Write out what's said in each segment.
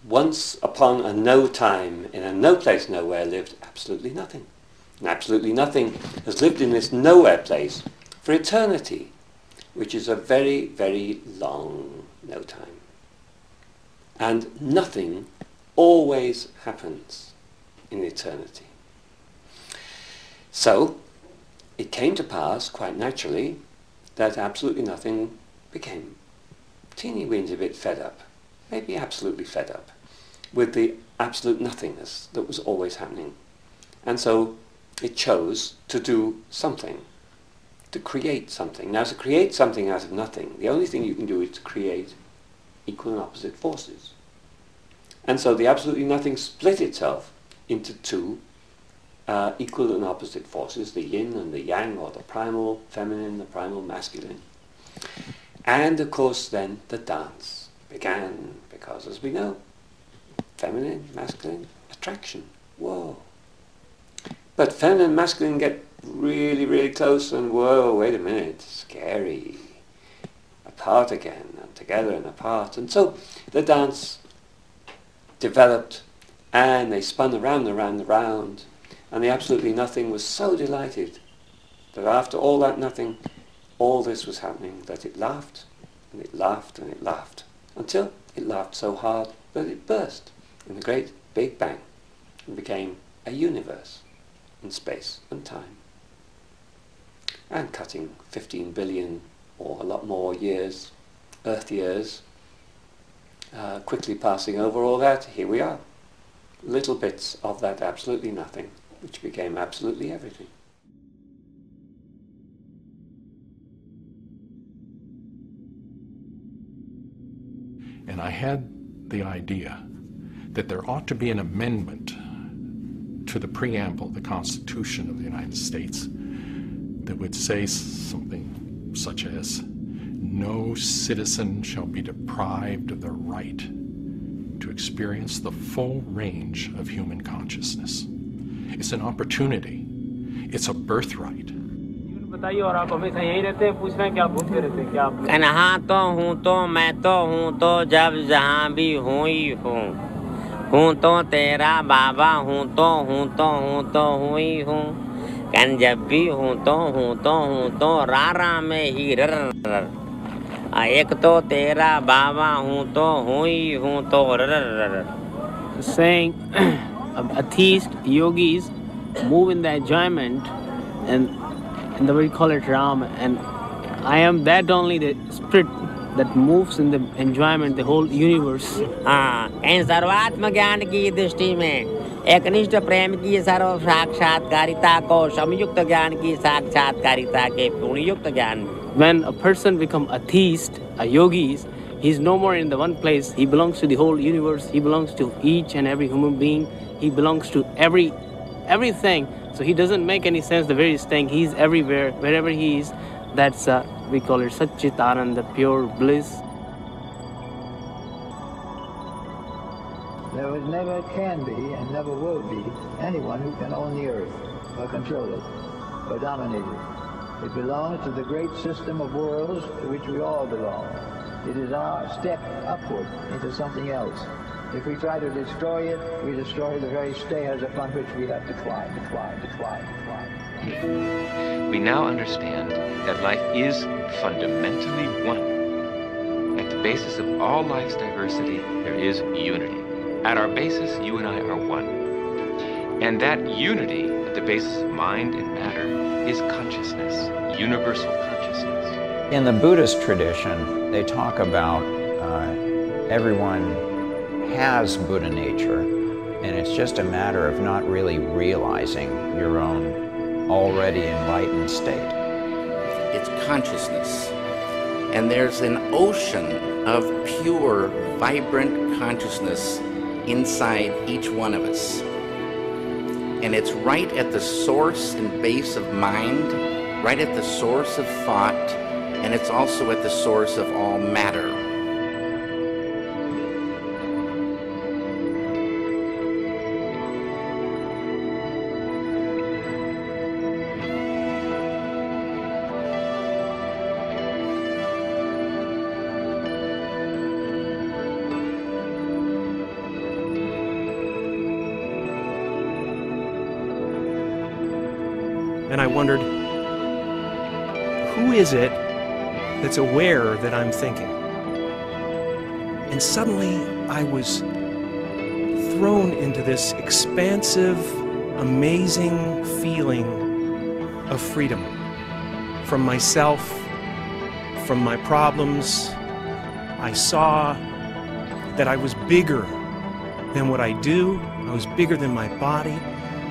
once upon a no time, in a no place nowhere, lived absolutely nothing. And absolutely nothing has lived in this nowhere place for eternity, which is a very, very long no time. And nothing always happens in eternity. So, it came to pass, quite naturally, that absolutely nothing became teeny-weeny bit fed up, maybe absolutely fed up, with the absolute nothingness that was always happening. And so it chose to do something, to create something. Now, to create something out of nothing, the only thing you can do is to create equal and opposite forces. And so the absolutely nothing split itself into two equal and opposite forces, the yin and the yang, or the primal feminine, the primal masculine. And of course then the dance began, because as we know, feminine, masculine, attraction, whoa. But feminine and masculine get really, really close and whoa, wait a minute, scary. Apart again, and together and apart. And so the dance developed, and they spun around and around and around, and the absolutely nothing was so delighted that after all that nothing, all this was happening, that it laughed, and it laughed, and it laughed, until it laughed so hard that it burst in the great Big Bang and became a universe in space and time. And cutting 15 billion or a lot more years, Earth years, quickly passing over all that, here we are. Little bits of that absolutely nothing, which became absolutely everything. And I had the idea that there ought to be an amendment to the preamble of the Constitution of the United States that would say something such as, no citizen shall be deprived of the right to experience the full range of human consciousness. It's an opportunity. It's a birthright. कन्हा तो हूँ तो मैं तो हूँ तो जब जहाँ भी हूँ तो तेरा बाबा हूँ तो हूँ ही हूँ कन जब भी हूँ तो रारा में ही रर एक तो तेरा बाबा हूँ ही हूँ तो रर. Saying atheist yogis move in the enjoyment and the way we call it Ram, and I am that only the spirit that moves in the enjoyment, the whole universe. इन सर्वात्म ज्ञान की दृष्टि में एकनिष्ठ प्रेम की सर्व साक्षात्कारिता को संयुक्त ज्ञान की साक्षात्कारिता के पूर्णयुक्त ज्ञान में. When a person becomes atheist, a yogi, he's no more in the one place. He belongs to the whole universe. He belongs to each and every human being. He belongs to everything. So he doesn't make any sense the way he's staying. He's everywhere, wherever he is. That's we call it Satchit Ananda, pure bliss. There was never can be and never will be anyone who can own the earth or control it or dominate it. It belongs to the great system of worlds to which we all belong. It is our step upward into something else. If we try to destroy it, we destroy the very stairs upon which we have to climb. We now understand that life is fundamentally one. At the basis of all life's diversity, there is unity. At our basis, you and I are one. And that unity, at the basis of mind and matter, is consciousness, universal consciousness. In the Buddhist tradition, they talk about everyone has Buddha nature, and it's just a matter of not really realizing your own already enlightened state. It's consciousness, and there's an ocean of pure, vibrant consciousness inside each one of us. And it's right at the source and base of mind, right at the source of thought, and it's also at the source of all matter. and I wondered, who is it that's aware that I'm thinking? And suddenly I was thrown into this expansive, amazing feeling of freedom from myself, from my problems. I saw that I was bigger than what I do. I was bigger than my body.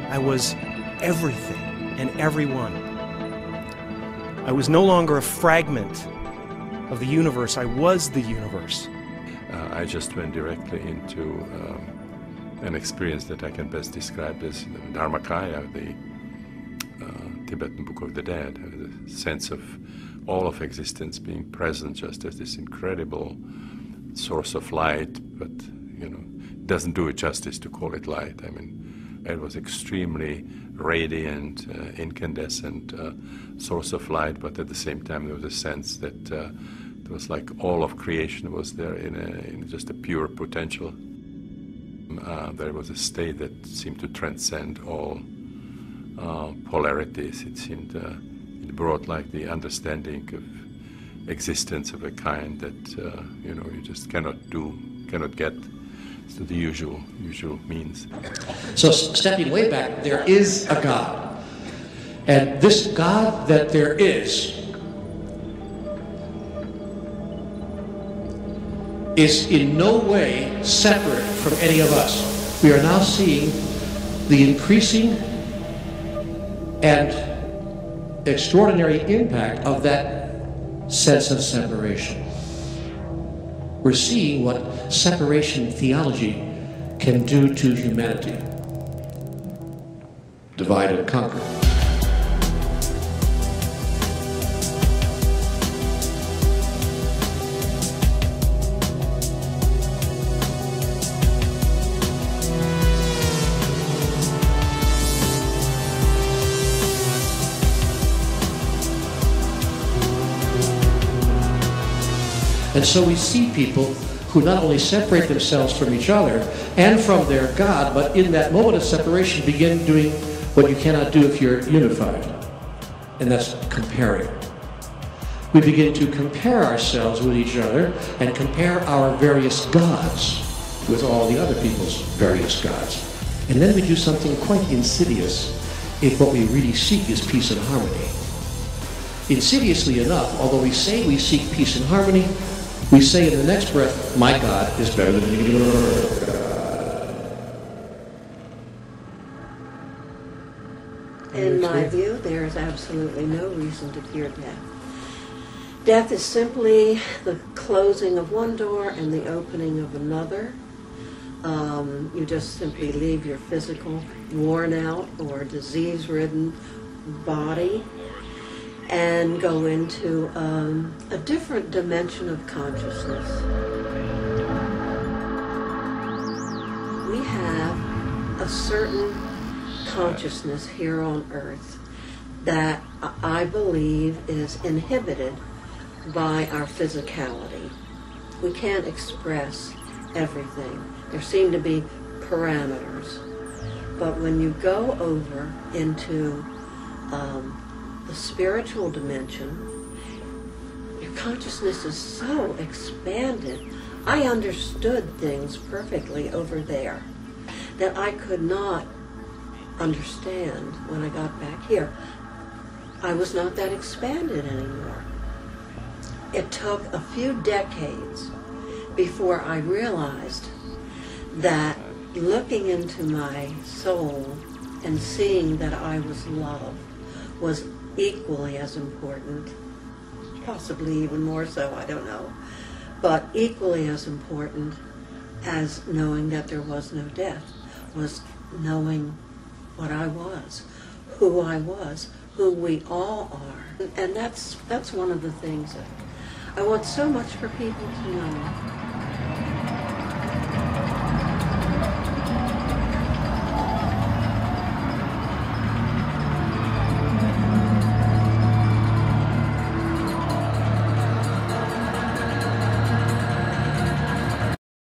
I was everything and everyone. I was no longer a fragment of the universe. I was the universe. I just went directly into an experience that I can best describe as Dharmakaya, the Tibetan Book of the Dead, the sense of all of existence being present just as this incredible source of light, but it doesn't do it justice to call it light. I mean, it was extremely radiant, incandescent source of light, but at the same time there was a sense that it was like all of creation was there in just a pure potential. There was a state that seemed to transcend all polarities. It seemed it brought like the understanding of existence of a kind that you just cannot get through the usual means. So stepping way back, there is a God, and this God that there is in no way separate from any of us. We are now seeing the increasing and extraordinary impact of that sense of separation. We're seeing what separation theology can do to humanity. Divide and conquer. And so we see people who not only separate themselves from each other and from their God, but in that moment of separation begin doing what you cannot do if you're unified, and that's comparing. We begin to compare ourselves with each other and compare our various gods with all the other people's various gods. And then we do something quite insidious if what we really seek is peace and harmony. Insidiously enough, although we say we seek peace and harmony, we say in the next breath, my God is better than your God. In my view, there is absolutely no reason to fear death. Death is simply the closing of one door and the opening of another. You just simply leave your physical, worn out or disease-ridden body and go into a different dimension of consciousness. We have a certain consciousness here on earth that I believe is inhibited by our physicality. We can't express everything. There seem to be parameters. But when you go over into the spiritual dimension, your consciousness is so expanded. I understood things perfectly over there that I could not understand when I got back here. I was not that expanded anymore. It took a few decades before I realized that looking into my soul and seeing that I was love was equally as important, possibly even more so, I don't know, but equally as important as knowing that there was no death, was knowing what I was, who we all are. And that's one of the things that I want so much for people to know.